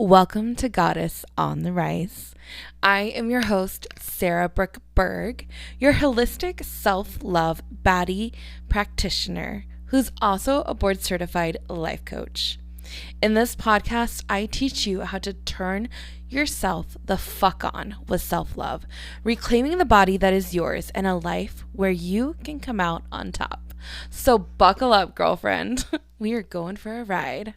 Welcome to Goddess on the Rise. I am your host, Sarah Brooke Berg, your holistic self-love baddie practitioner who's also a board-certified life coach. In this podcast, I teach you how to turn yourself the fuck on with self-love, reclaiming the body that is yours and a life where you can come out on top. So buckle up, girlfriend. We are going for a ride.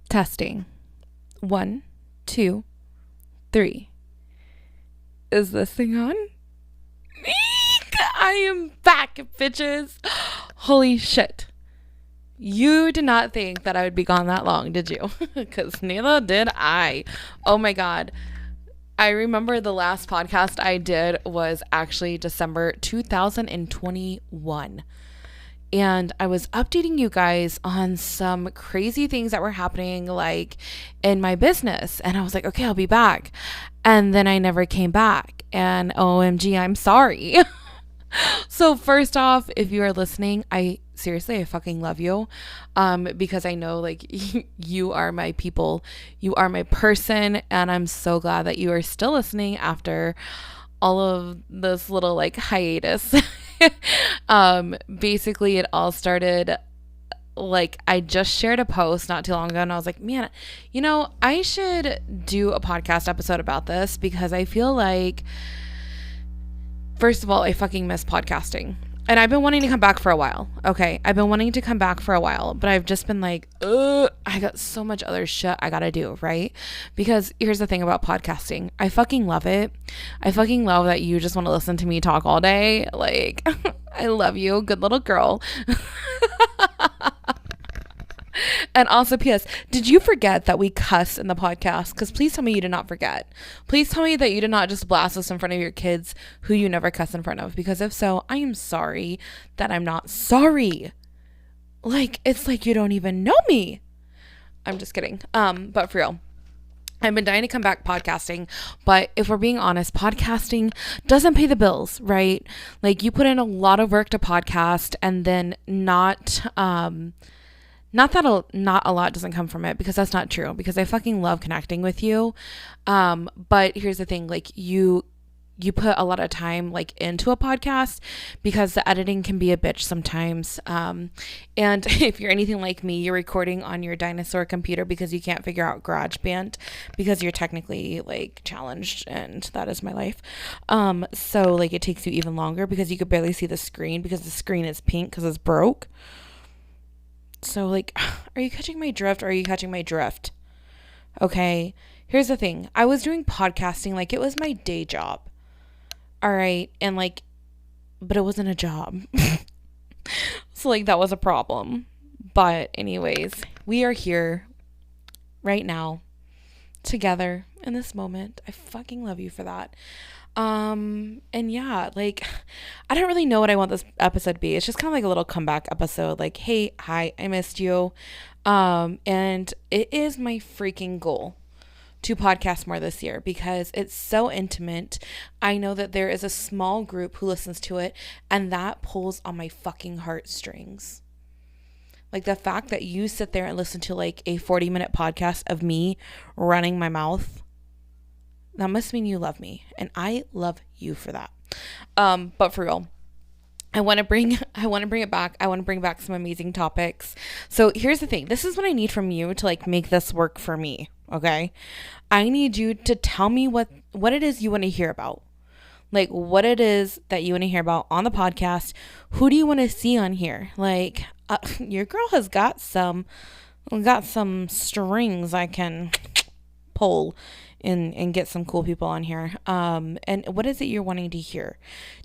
Testing. 1, 2, 3. Is this thing on? I am back, bitches. Holy shit. You did not think that I would be gone that long, did you? Because neither did I. Oh my God. I remember the last podcast I did was actually December 2021. And I was updating you guys on some crazy things that were happening like in my business. And I was like, okay, I'll be back. And then I never came back. And OMG, I'm sorry. So first off, if you are listening, I fucking love you. Because I know like you are my people, you are my person. And I'm so glad that you are still listening after all of this little like hiatus. Basically it all started like I just shared a post not too long ago and I was like, man, you know, I should do a podcast episode about this because I feel like, first of all, I fucking miss podcasting. And I've been wanting to come back for a while. Okay. I've been wanting to come back for a while, but I've just been like, I got so much other shit I gotta do, right? Because here's the thing about podcasting. I fucking love it. I fucking love that you just want to listen to me talk all day. Like, I love you. Good little girl. And also, P.S., did you forget that we cuss in the podcast? Because please tell me you did not forget. Please tell me that you did not just blast us in front of your kids who you never cuss in front of. Because if so, I am sorry that I'm not sorry. Like, it's like you don't even know me. I'm just kidding. But for real. I've been dying to come back podcasting, but if we're being honest, podcasting doesn't pay the bills, right? Like, you put in a lot of work to podcast and then not that a lot doesn't come from it, because that's not true, because I fucking love connecting with you. But here's the thing, like you put a lot of time like into a podcast because the editing can be a bitch sometimes. And if you're anything like me, you're recording on your dinosaur computer because you can't figure out GarageBand because you're technically like challenged, and that is my life. So like it takes you even longer because you could barely see the screen because the screen is pink because it's broke. So, like, are you catching my drift or are you catching my drift? Okay, here's the thing. I was doing podcasting like it was my day job. All right, and like, but it wasn't a job. So, like, that was a problem. But anyways, we are here right now together in this moment. I fucking love you for that. And yeah, like, I don't really know what I want this episode to be. It's just kind of like a little comeback episode. Like, hey, hi, I missed you. And it is my freaking goal to podcast more this year because it's so intimate. I know that there is a small group who listens to it, and that pulls on my fucking heartstrings. Like the fact that you sit there and listen to like a 40-minute podcast of me running my mouth, that must mean you love me, and I love you for that. But for real, I want to bring it back. I want to bring back some amazing topics. So here's the thing. This is what I need from you to like make this work for me. Okay. I need you to tell me what it is you want to hear about. Like what it is that you want to hear about on the podcast. Who do you want to see on here? Like, your girl has got some strings I can pull and get some cool people on here. And what is it you're wanting to hear?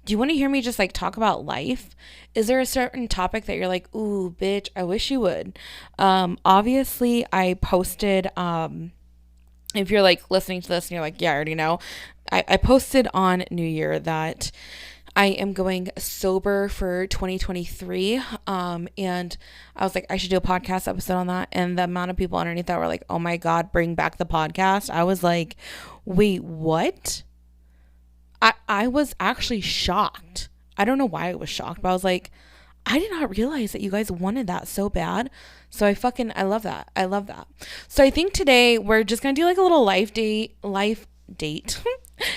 Do you want to hear me just like talk about life? Is there a certain topic that you're like, ooh, bitch, I wish you would? Obviously I posted, if you're like listening to this and you're like, yeah, I already know, I posted on New Year that I am going sober for 2023. And I was like, I should do a podcast episode on that. And the amount of people underneath that were like, oh my God, bring back the podcast. I was like, wait, what? I was actually shocked. I don't know why I was shocked, but I was like, I did not realize that you guys wanted that so bad. So I love that. I love that. So I think today we're just going to do like a little life date.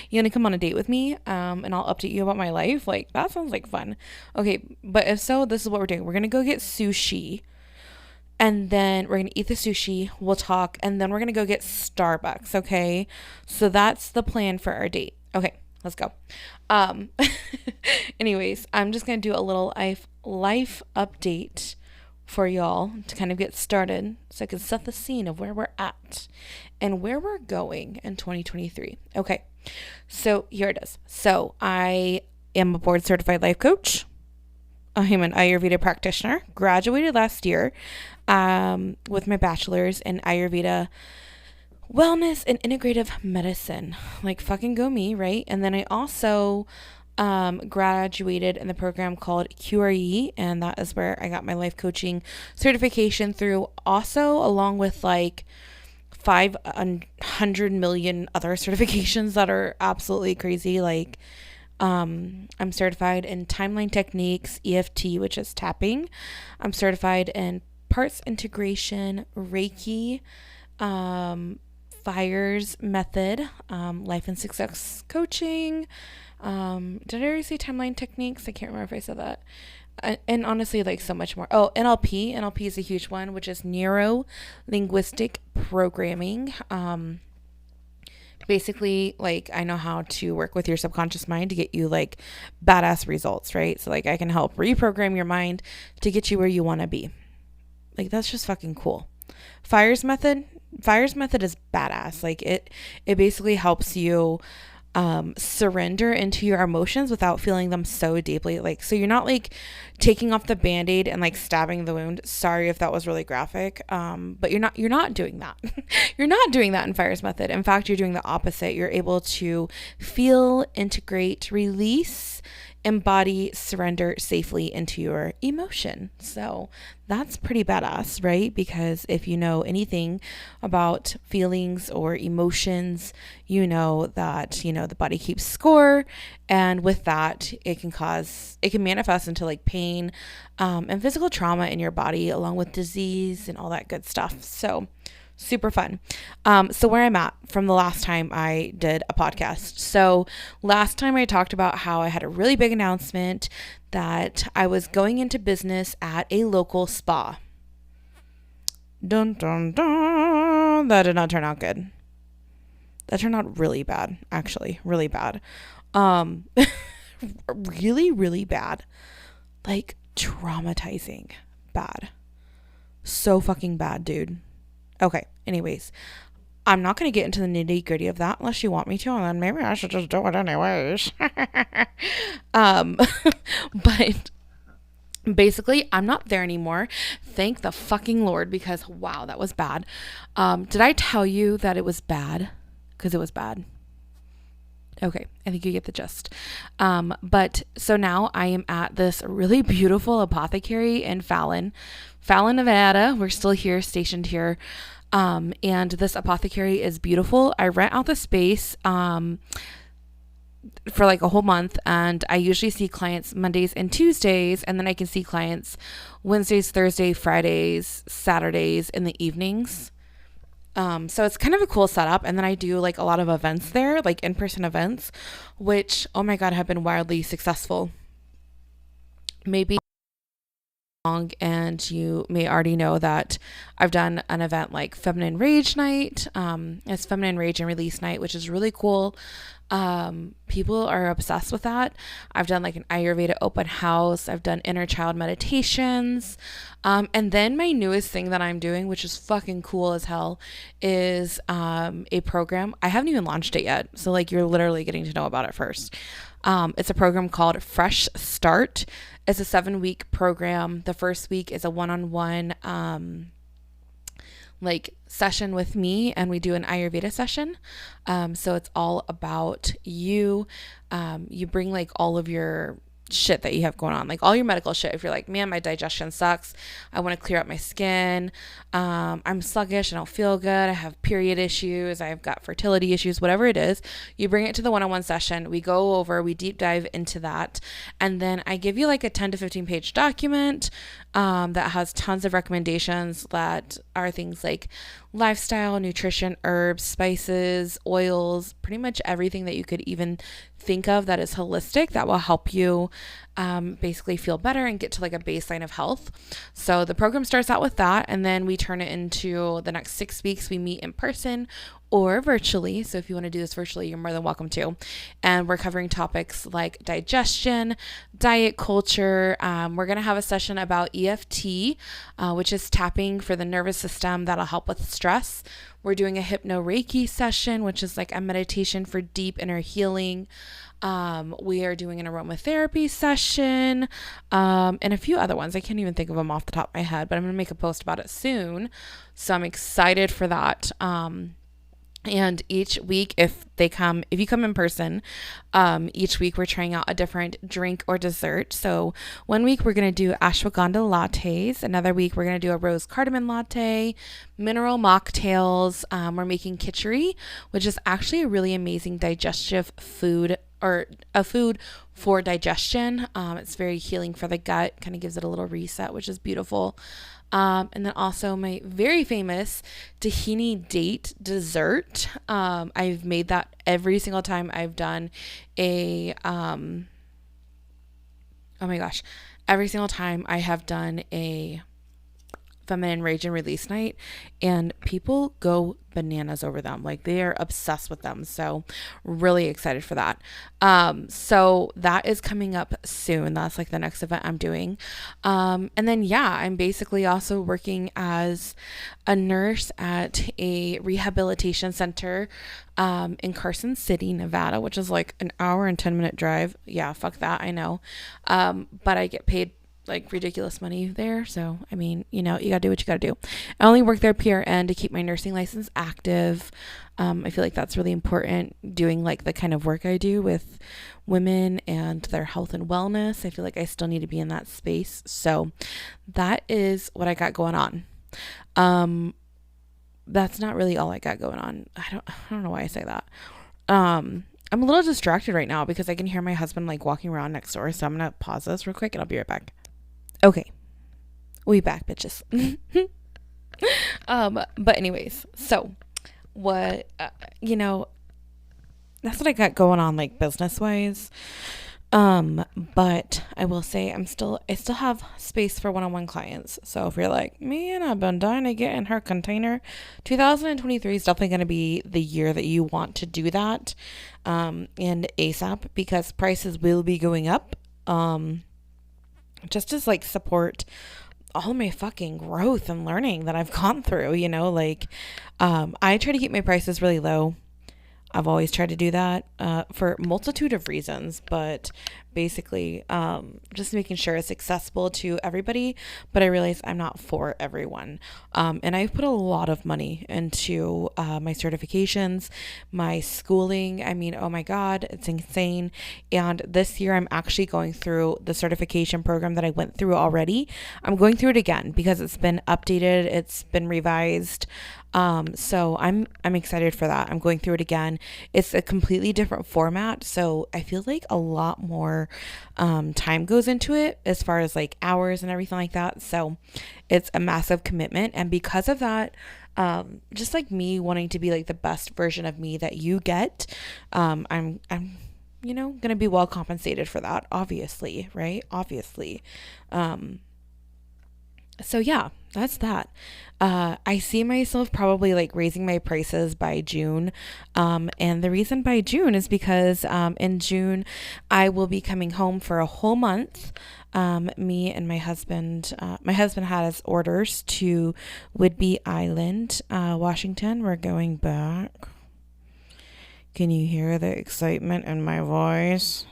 You gonna come on a date with me? And I'll update you about my life. Like, that sounds like fun. Okay, but if so, this is what we're doing. We're gonna go get sushi, and then we're gonna eat the sushi. We'll talk, and then we're gonna go get Starbucks. Okay, so that's the plan for our date. Okay, let's go. Anyways, I'm just gonna do a little life update for y'all to kind of get started, so I can set the scene of where we're at and where we're going in 2023. Okay. So here it is. So I am a board certified life coach. I'm an Ayurveda practitioner, graduated last year with my bachelor's in Ayurveda wellness and integrative medicine. Like, fucking go me, right? And then I also graduated in the program called QRE, and that is where I got my life coaching certification through, also along with like 500 million other certifications that are absolutely crazy. Like, I'm certified in timeline techniques, EFT, which is tapping. I'm certified in parts integration, Reiki, FIRES method, life and success coaching. Did I already say timeline techniques? I can't remember if I said that. And honestly, like, so much more. Oh, NLP is a huge one, which is neuro linguistic programming. Basically, like, I know how to work with your subconscious mind to get you like badass results, right? So like, I can help reprogram your mind to get you where you want to be. Like, that's just fucking cool. FIRES method is badass. Like, it basically helps you surrender into your emotions without feeling them so deeply. Like, so you're not like taking off the band-aid and like stabbing the wound. Sorry if that was really graphic. But you're not doing that. You're not doing that in FIRES method. In fact, you're doing the opposite. You're able to feel, integrate, release, embody, surrender safely into your emotion. So that's pretty badass, right? Because if you know anything about feelings or emotions, you know that, the body keeps score. And with that, it can manifest into like pain, and physical trauma in your body, along with disease and all that good stuff. So super fun. So where I'm at from the last time I did a podcast. So last time I talked about how I had a really big announcement that I was going into business at a local spa. Dun, dun, dun. That did not turn out good. That turned out really bad, actually, really bad. Really, really bad. Like, traumatizing bad. So fucking bad, dude. Okay, anyways, I'm not going to get into the nitty gritty of that unless you want me to, and then maybe I should just do it anyways. But basically, I'm not there anymore. Thank the fucking Lord, because wow, that was bad. Did I tell you that it was bad? Because it was bad. Okay, I think you get the gist. But so now I am at this really beautiful apothecary in Fallon, Nevada. We're still here, stationed here. And this apothecary is beautiful. I rent out the space for like a whole month, and I usually see clients Mondays and Tuesdays, and then I can see clients Wednesdays, Thursdays, Fridays, Saturdays in the evenings. So it's kind of a cool setup. And then I do like a lot of events there, like in-person events, which, oh my God, have been wildly successful. Maybe and you may already know that I've done an event like Feminine Rage Night. It's Feminine Rage and Release Night, which is really cool. People are obsessed with that. I've done like an Ayurveda open house. I've done inner child meditations. And then my newest thing that I'm doing, which is fucking cool as hell, is a program. I haven't even launched it yet. So like, you're literally getting to know about it first. It's a program called Fresh Start. It's a 7-week program. The first week is a one-on-one like session with me, and we do an Ayurveda session. So it's all about you. You bring like all of your shit that you have going on, like all your medical shit. If you're like, man, my digestion sucks, I want to clear up my skin, I'm sluggish, I don't feel good, I have period issues, I've got fertility issues, whatever it is, you bring it to the one-on-one session. We go over, we deep dive into that, and then I give you like a 10 to 15 page document that has tons of recommendations that are things like lifestyle, nutrition, herbs, spices, oils, pretty much everything that you could even think of that is holistic that will help you basically feel better and get to like a baseline of health. So the program starts out with that, and then we turn it into the next 6 weeks. We meet in person or virtually. So if you want to do this virtually, you're more than welcome to. And we're covering topics like digestion, diet culture. We're going to have a session about EFT, which is tapping for the nervous system that'll help with stress. We're doing a hypno Reiki session, which is like a meditation for deep inner healing. We are doing an aromatherapy session, and a few other ones. I can't even think of them off the top of my head, but I'm going to make a post about it soon. So I'm excited for that. And each week, if you come in person, each week we're trying out a different drink or dessert. So one week we're going to do ashwagandha lattes. Another week we're going to do a rose cardamom latte, mineral mocktails. We're making khichdi, which is actually a really amazing digestive food, or a food for digestion. It's very healing for the gut, kind of gives it a little reset, which is beautiful. And then also my very famous tahini date dessert. I've made that every single time I've done every single time I have done a feminine rage and release night, and people go bananas over them. Like, they are obsessed with them. So really excited for that. So that is coming up soon. That's like the next event I'm doing. And then, I'm basically also working as a nurse at a rehabilitation center, in Carson City, Nevada, which is like an hour and 10-minute drive. Yeah, fuck that. I know. But I get paid like ridiculous money there. So, I mean, you gotta do what you gotta do. I only work there PRN to keep my nursing license active. I feel like that's really important, doing like the kind of work I do with women and their health and wellness. I feel like I still need to be in that space. So that is what I got going on. That's not really all I got going on. I don't know why I say that. I'm a little distracted right now because I can hear my husband like walking around next door. So I'm going to pause this real quick and I'll be right back. Okay. We back, bitches. But anyways, so what, that's what I got going on, like business wise. But I will say I still have space for one-on-one clients. So if you're like, man, I've been dying to get in her container, 2023 is definitely going to be the year that you want to do that, and ASAP, because prices will be going up. Just as like support all my fucking growth and learning that I've gone through, I try to keep my prices really low. I've always tried to do that for a multitude of reasons, but basically just making sure it's accessible to everybody. But I realize I'm not for everyone. And I've put a lot of money into my certifications, my schooling. I mean, oh my God, it's insane. And this year I'm actually going through the certification program that I went through already. I'm going through it again because it's been updated. It's been revised. So I'm excited for that. I'm going through it again. It's a completely different format. So I feel like a lot more, time goes into it as far as like hours and everything like that. So it's a massive commitment. And because of that, just like me wanting to be like the best version of me that you get, I'm going to be well compensated for that, obviously. Right. Obviously. So yeah, that's that. I see myself probably like raising my prices by June. And the reason by June is because, in June, I will be coming home for a whole month. Me and my husband has orders to Whidbey Island, Washington. We're going back. Can you hear the excitement in my voice?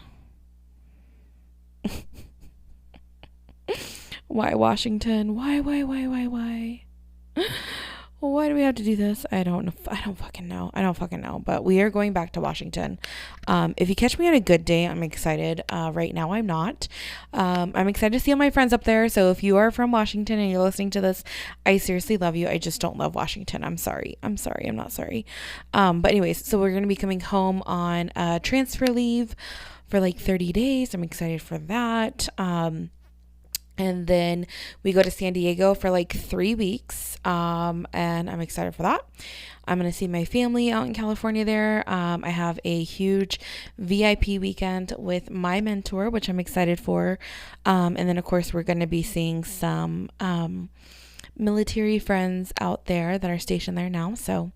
Why Washington? Why? why do we have to do this? I don't know. I don't fucking know. But we are going back to Washington. If you catch me on a good day, I'm excited. Right now, I'm not. I'm excited to see all my friends up there. So if you are from Washington and you're listening to this, I seriously love you. I just don't love Washington. I'm sorry. I'm not sorry. But anyways, so we're going to be coming home on transfer leave for like 30 days. I'm excited for that. And then we go to San Diego for like 3 weeks. And I'm excited for that. I'm going to see my family out in California there. I have a huge VIP weekend with my mentor, which I'm excited for. And then, of course, we're going to be seeing some military friends out there that are stationed there now. So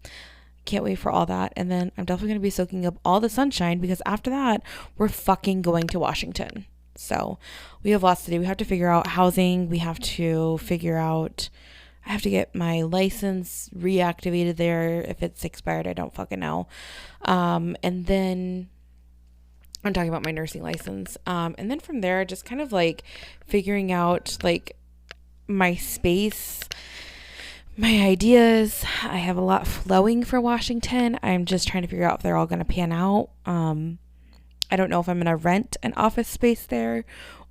can't wait for all that. And then I'm definitely going to be soaking up all the sunshine because after that, we're fucking going to Washington. So we have lots to do. We have to figure out housing. We have to figure out, I have to get my license reactivated there. If it's expired, I don't fucking know. And then I'm talking about my nursing license. And then from there, just kind of like figuring out like my space, my ideas. I have a lot flowing for Washington. I'm just trying to figure out if they're all going to pan out. I don't know if I'm going to rent an office space there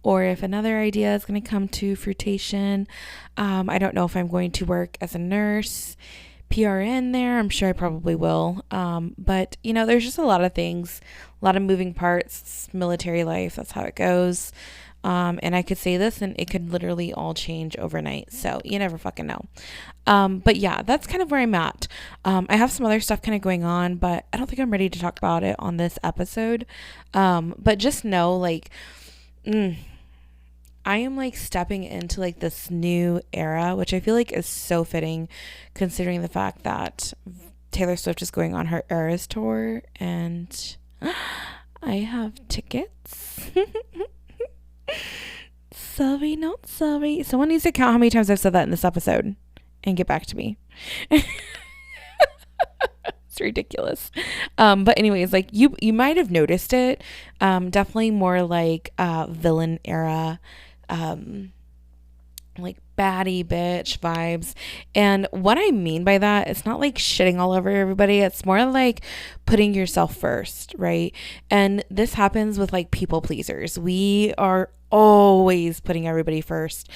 or if another idea is going to come to fruition. I don't know if I'm going to work as a nurse, PRN there. I'm sure I probably will. But, you know, there's just a lot of things, a lot of moving parts, military life. That's how it goes. And I could say this and it could literally all change overnight. So you never fucking know. But yeah, that's kind of where I'm at. I have some other stuff kind of going on, but I don't think I'm ready to talk about it on this episode. But just know like, I am like stepping into like this new era, which I feel like is so fitting considering the fact that Taylor Swift is going on her Eras tour and I have tickets. Sorry, not sorry. Someone needs to count how many times I've said that in this episode and get back to me. It's ridiculous. But anyways, like you might have noticed it. Definitely more like villain era, like baddie bitch vibes. And what I mean by that, it's not like shitting all over everybody. It's more like putting yourself first, right? And this happens with like people pleasers. We are always putting everybody first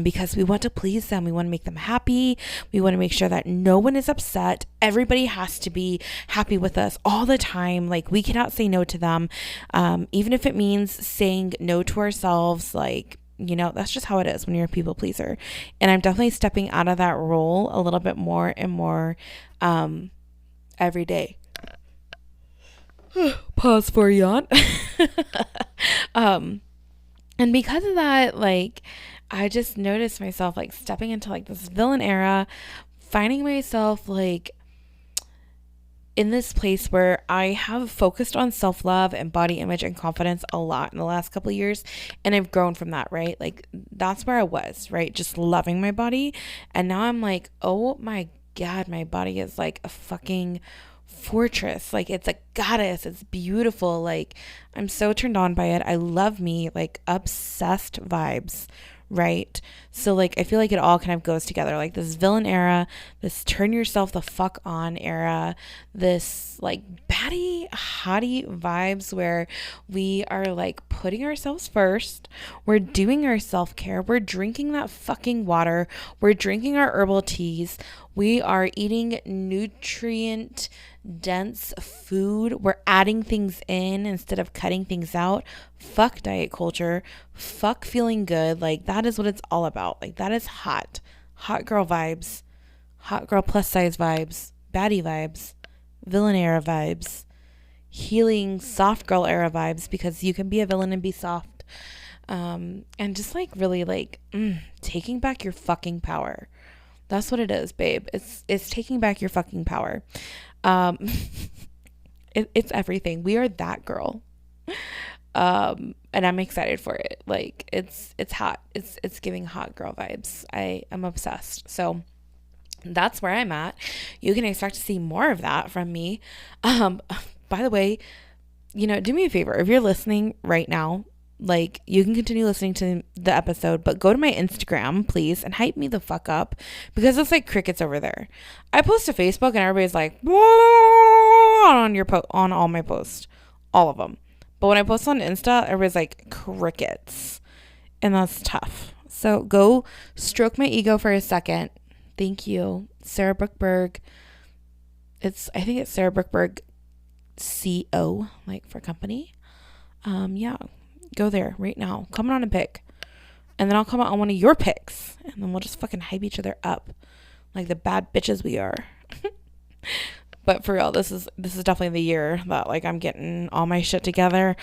because we want to please them. We want to make them happy. We want to make sure that no one is upset. Everybody has to be happy with us all the time. Like we cannot say no to them. Even if it means saying no to ourselves, like, you know, that's just how it is when you're a people pleaser. And I'm definitely stepping out of that role a little bit more and more every day. Pause for a yawn. And because of that, like, I just noticed myself like stepping into like this villain era, finding myself like in this place where I have focused on self-love and body image and confidence a lot in the last couple of years. And I've grown from that, right? Like that's where I was, right? Just loving my body. And now I'm like, oh my God, my body is like a fucking fortress. Like it's a goddess. It's beautiful. Like I'm so turned on by it. I love me, like obsessed vibes, right? So like I feel like it all kind of goes together, like this villain era, this turn yourself the fuck on era, this like baddie hottie vibes where we are like putting ourselves first, we're doing our self-care, we're drinking that fucking water, we're drinking our herbal teas, we are eating nutrient dense food, we're adding things in instead of cutting things out. Fuck diet culture, fuck feeling good. Like that is what it's all about. Like that is hot girl vibes, hot girl plus size vibes, baddie vibes, villain era vibes, healing soft girl era vibes, because you can be a villain and be soft. And just like really like taking back your fucking power. That's what it is, babe. It's taking back your fucking power. It's everything. We are that girl. And I'm excited for it. Like it's hot. It's giving hot girl vibes. I am obsessed. So that's where I'm at. You can expect to see more of that from me. By the way, you know, do me a favor. If you're listening right now, Like, you can continue listening to the episode, but go to my Instagram, please, and hype me the fuck up, because it's like crickets over there. I post to Facebook and everybody's like, on all my posts, all of them. But when I post on Insta, everybody's like crickets, and that's tough. So go stroke my ego for a second. Thank you, Sarah Brookberg. I think it's Sarah Brookberg CO, like for company. Yeah, go there right now. Comment on a pic, and then I'll comment on one of your pics, and then we'll just fucking hype each other up like the bad bitches we are. But for real, this is definitely the year that like I'm getting all my shit together.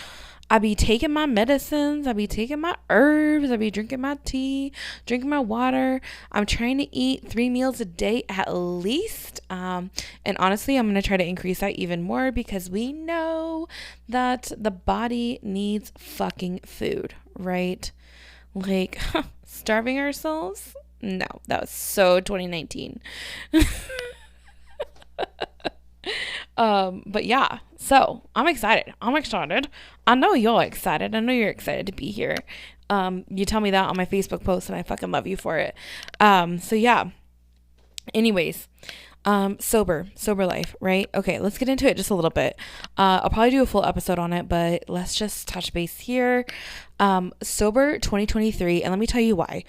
I be taking my medicines, I be taking my herbs, I be drinking my tea, drinking my water. I'm trying to eat 3 meals a day at least. And honestly, I'm going to try to increase that even more, because we know that the body needs fucking food, right? Like, starving ourselves? No, that was so 2019. But yeah, so I'm excited. I know you're excited. I know you're excited to be here. You tell me that on my Facebook post, and I fucking love you for it. So yeah, anyways, sober life, right? Okay, let's get into it just a little bit. I'll probably do a full episode on it, but let's just touch base here. Sober 2023, and let me tell you why.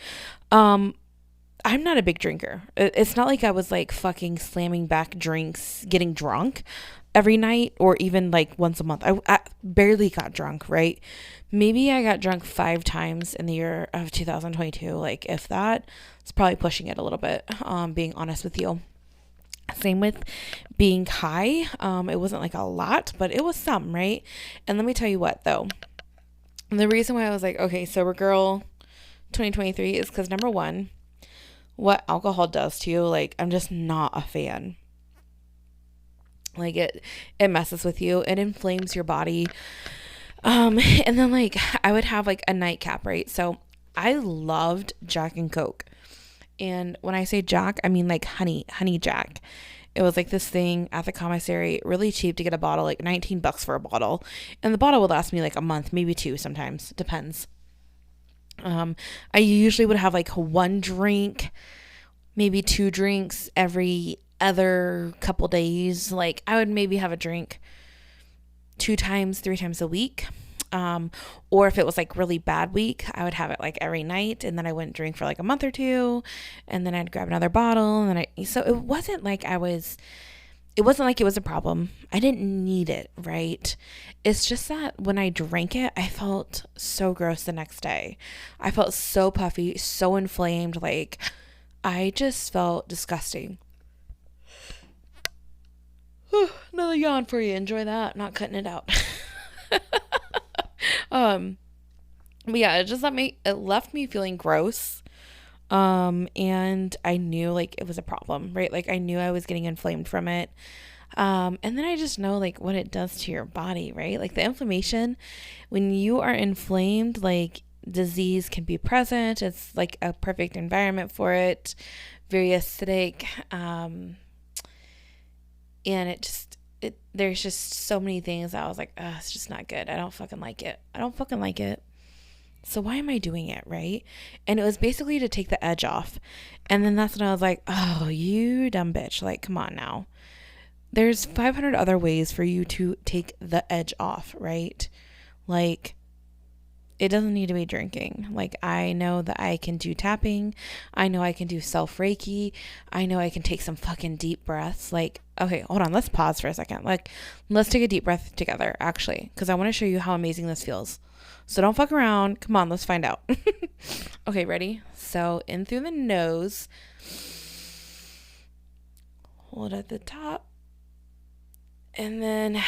I'm not a big drinker. It's not like I was like fucking slamming back drinks, getting drunk every night, or even like once a month. I barely got drunk, right? Maybe I got drunk 5 times in the year of 2022. Like, if that, it's probably pushing it a little bit, being honest with you. Same with being high. It wasn't like a lot, but it was some, right? And let me tell you what, though. The reason why I was like, okay, sober girl 2023 is because, number one, what alcohol does to you, like, I'm just not a fan. Like, it messes with you. It inflames your body. And then, like, I would have like a nightcap, right? So I loved Jack and Coke. And when I say Jack, I mean like honey Jack. It was like this thing at the commissary, really cheap to get a bottle, like $19 for a bottle. And the bottle would last me like a month, maybe 2 sometimes. Depends. I usually would have like 1 drink, maybe 2 drinks every other couple days. Like, I would maybe have a drink 2 times, 3 times a week. Or if it was like really bad week, I would have it like every night, and then I wouldn't drink for like a month or 2, and then I'd grab another bottle, and so it wasn't like it was a problem. I didn't need it, right? It's just that when I drank it, I felt so gross the next day. I felt so puffy, so inflamed. Like, I just felt disgusting. Another yawn for you. Enjoy that. Not cutting it out. But yeah, it left me feeling gross. And I knew like it was a problem, right? Like, I knew I was getting inflamed from it. And then I just know like what it does to your body, right? Like, the inflammation, when you are inflamed, like, disease can be present. It's like a perfect environment for it. Very acidic. And there's just so many things that I was like, it's just not good. I don't fucking like it. So why am I doing it, right? And it was basically to take the edge off. And then that's when I was like, oh, you dumb bitch. Like, come on now. There's 500 other ways for you to take the edge off, right? Like, it doesn't need to be drinking. Like, I know that I can do tapping. I know I can do self-Reiki. I know I can take some fucking deep breaths. Like, okay, hold on. Let's pause for a second. Like, let's take a deep breath together, actually, because I want to show you how amazing this feels. So don't fuck around. Come on, let's find out. Okay, ready? So in through the nose. Hold at the top. And then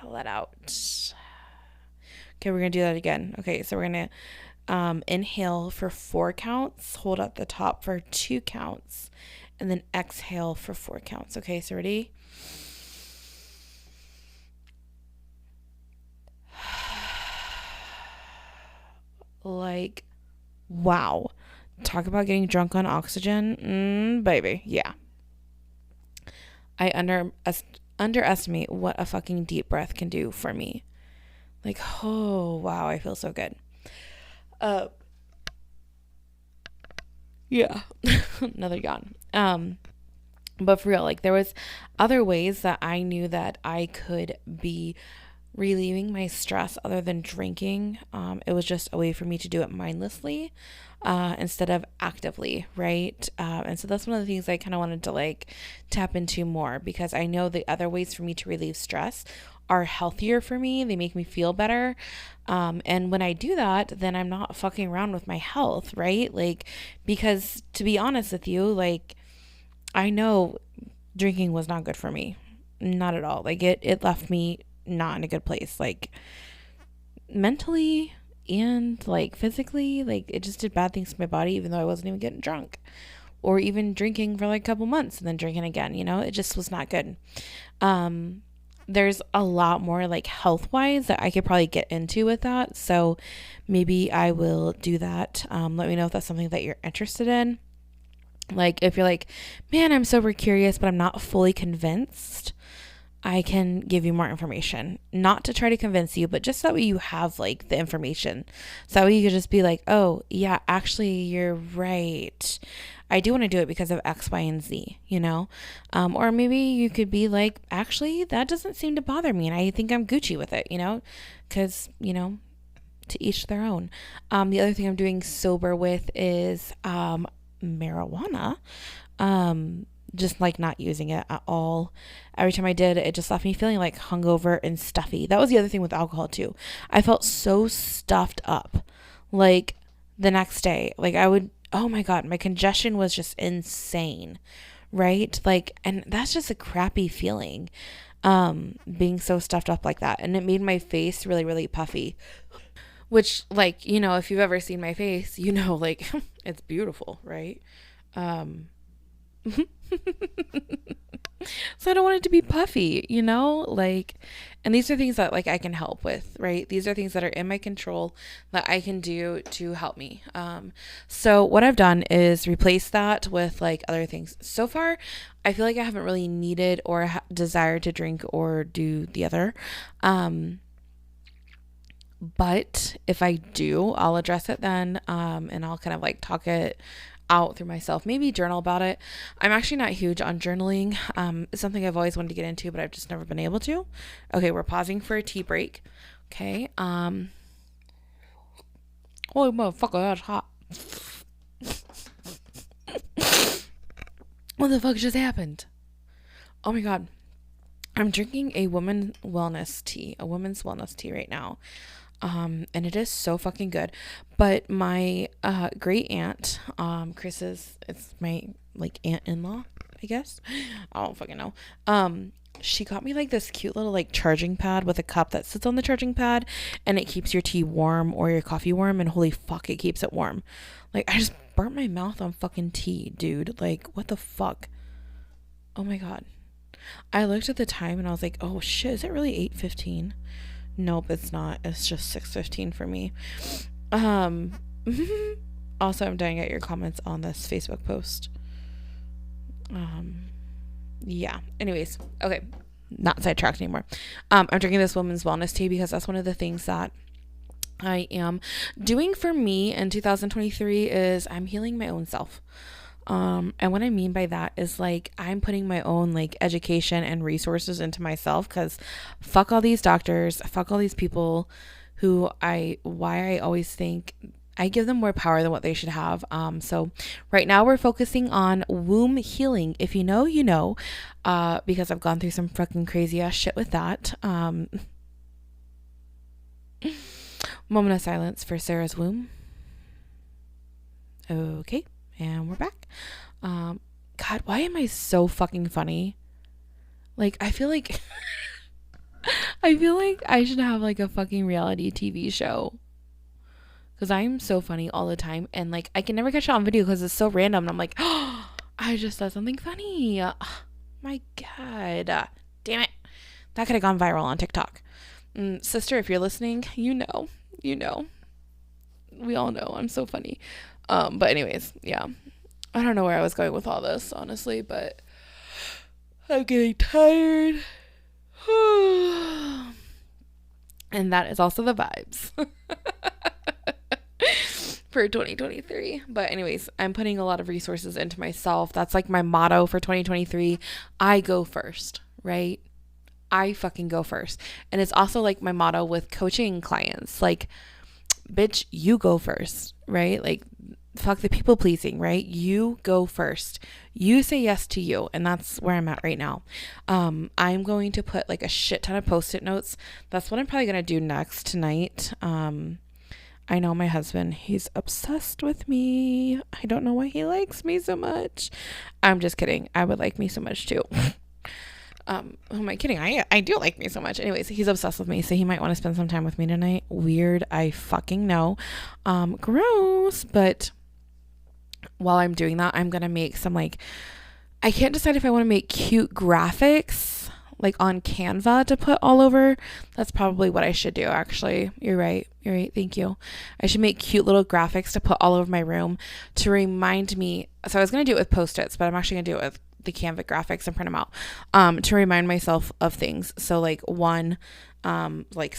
let out. Okay, we're going to do that again. Okay, so we're going to inhale for 4 counts. Hold at the top for 2 counts. And then exhale for 4 counts. Okay, so ready? Like, wow. Talk about getting drunk on oxygen. Baby, yeah. I underestimate what a fucking deep breath can do for me. Like, oh, wow, I feel so good. Uh, yeah. Another yawn. But for real, like there was other ways that I knew that I could be relieving my stress other than drinking. It was just a way for me to do it mindlessly instead of actively, right? And so that's one of the things I kind of wanted to like tap into more because I know the other ways for me to relieve stress are healthier for me. They make me feel better. And when I do that, then I'm not fucking around with my health, right? Like, because to be honest with you, like, I know drinking was not good for me. Not at all. Like, it left me not in a good place. Like, mentally and like physically, like it just did bad things to my body even though I wasn't even getting drunk or even drinking for like a couple months and then drinking again, you know? It just was not good. Um there's a lot more like health wise that I could probably get into with that. So maybe I will do that. Let me know if that's something that you're interested in. Like if you're like, man, I'm super curious, but I'm not fully convinced, I can give you more information, not to try to convince you, but just so that way you have like the information. So that way you could just be like, oh, yeah, actually, you're right. I do want to do it because of X, Y, and Z, you know? Or maybe you could be like, actually, that doesn't seem to bother me. And I think I'm Gucci with it, you know? Because, you know, to each their own. The other thing I'm doing sober with is marijuana. Just like not using it at all. Every time I did, it just left me feeling like hungover and stuffy. That was the other thing with alcohol too. I felt so stuffed up. Like the next day, like I would, oh my God, my congestion was just insane. Right? Like, and that's just a crappy feeling. Being so stuffed up like that. And it made my face really, really puffy. Which, like, you know, if you've ever seen my face, you know, like, it's beautiful, right? Um, so I don't want it to be puffy, you know, like, and these are things that like I can help with, right? These are things that are in my control that I can do to help me. So what I've done is replace that with like other things. So far, I feel like I haven't really needed or desired to drink or do the other. But if I do, I'll address it then, and I'll kind of like talk it out through myself, maybe journal about it. I'm actually not huge on journaling. It's something I've always wanted to get into, but I've just never been able to. Okay, we're pausing for a tea break. Okay. Holy motherfucker, that's hot. What the fuck just happened? Oh my God. I'm drinking a women's wellness tea right now. And it is so fucking good. But my great aunt, it's my like aunt-in-law, I guess. I don't fucking know. She got me like this cute little like charging pad with a cup that sits on the charging pad and it keeps your tea warm or your coffee warm, and holy fuck, it keeps it warm. Like I just burnt my mouth on fucking tea, dude. Like what the fuck? Oh my God. I looked at the time and I was like, oh shit, is it really 8:15? Nope, it's not. It's just 6:15 for me. Um Also, I'm dying at your comments on this Facebook post. Yeah. Anyways, okay. Not sidetracked anymore. I'm drinking this woman's wellness tea because that's one of the things that I am doing for me in 2023 is I'm healing my own self. And what I mean by that is like I'm putting my own like education and resources into myself because fuck all these doctors, fuck all these people why I always think I give them more power than what they should have. So right now we're focusing on womb healing. If you know, you know, because I've gone through some fucking crazy ass shit with that. Moment of silence for Sarah's womb. Okay. And we're back. God, why am I so fucking funny? Like, I feel like I should have like a fucking reality TV show. Because I'm so funny all the time. And like, I can never catch it on video because it's so random. And I'm like, oh, I just said something funny. My God. Damn it. That could have gone viral on TikTok. Sister, if you're listening, you know. We all know I'm so funny. But anyways, yeah. I don't know where I was going with all this, honestly, but I'm getting tired. And that is also the vibes for 2023. But anyways, I'm putting a lot of resources into myself. That's like my motto for 2023. I go first, right? I fucking go first. And it's also like my motto with coaching clients. Like, bitch, you go first, right? Like, fuck the people pleasing, right? You go first. You say yes to you. And that's where I'm at right now. I'm going to put like a shit ton of post-it notes. That's what I'm probably going to do next tonight. I know my husband, he's obsessed with me. I don't know why he likes me so much. I'm just kidding. I would like me so much too. Who am I kidding? I do like me so much. Anyways, he's obsessed with me, so he might want to spend some time with me tonight. Weird, I fucking know. Gross. But while I'm doing that, I'm gonna make some like, I can't decide if I want to make cute graphics like on Canva to put all over. That's probably what I should do, actually. You're right. Thank you. I should make cute little graphics to put all over my room to remind me. So I was going to do it with Post-its, but I'm actually going to do it with the Canva graphics and print them out to remind myself of things. So like one, like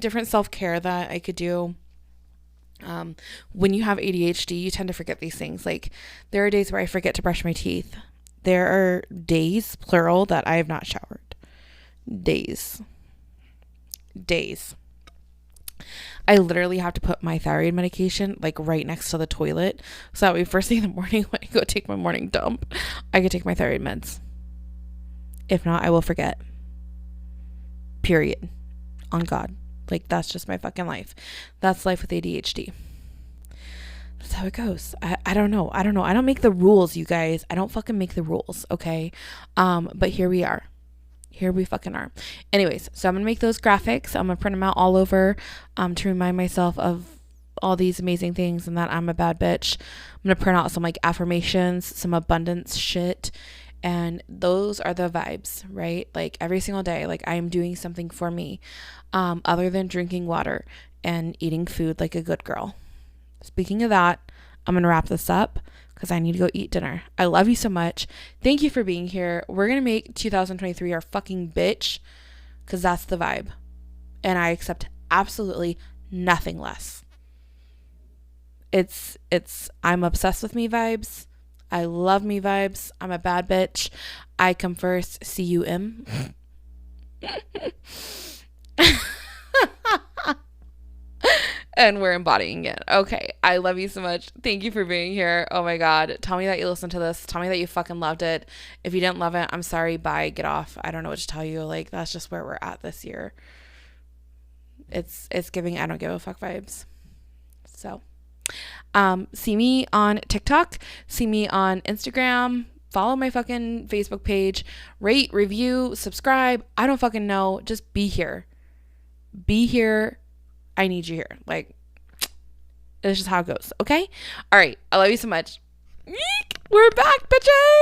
different self-care that I could do. When you have ADHD, you tend to forget these things. Like there are days where I forget to brush my teeth. There are days, plural, that I have not showered. Days. I literally have to put my thyroid medication like right next to the toilet. So that way first thing in the morning when I go take my morning dump, I can take my thyroid meds. If not, I will forget. Period. On God. Like that's just my fucking life. That's life with ADHD. That's how it goes. I don't know. I don't make the rules, you guys. I don't fucking make the rules, okay? But here we are. Here we fucking are. Anyways, so I'm going to make those graphics. I'm going to print them out all over to remind myself of all these amazing things and that I'm a bad bitch. I'm going to print out some like affirmations, some abundance shit. And those are the vibes, right? Like every single day, like I'm doing something for me other than drinking water and eating food like a good girl. Speaking of that, I'm going to wrap this up because I need to go eat dinner. I love you so much. Thank you for being here. We're going to make 2023 our fucking bitch because that's the vibe. And I accept absolutely nothing less. It's I'm obsessed with me vibes. I love me vibes. I'm a bad bitch. I come first. CUM. And we're embodying it. Okay. I love you so much. Thank you for being here. Oh my God. Tell me that you listened to this. Tell me that you fucking loved it. If you didn't love it, I'm sorry. Bye. Get off. I don't know what to tell you. Like, that's just where we're at this year. It's giving I don't give a fuck vibes. So, see me on TikTok. See me on Instagram. Follow my fucking Facebook page. Rate, review, subscribe. I don't fucking know. Just be here. Be here. I need you here. Like, it's just how it goes. Okay? All right. I love you so much. We're back, bitches.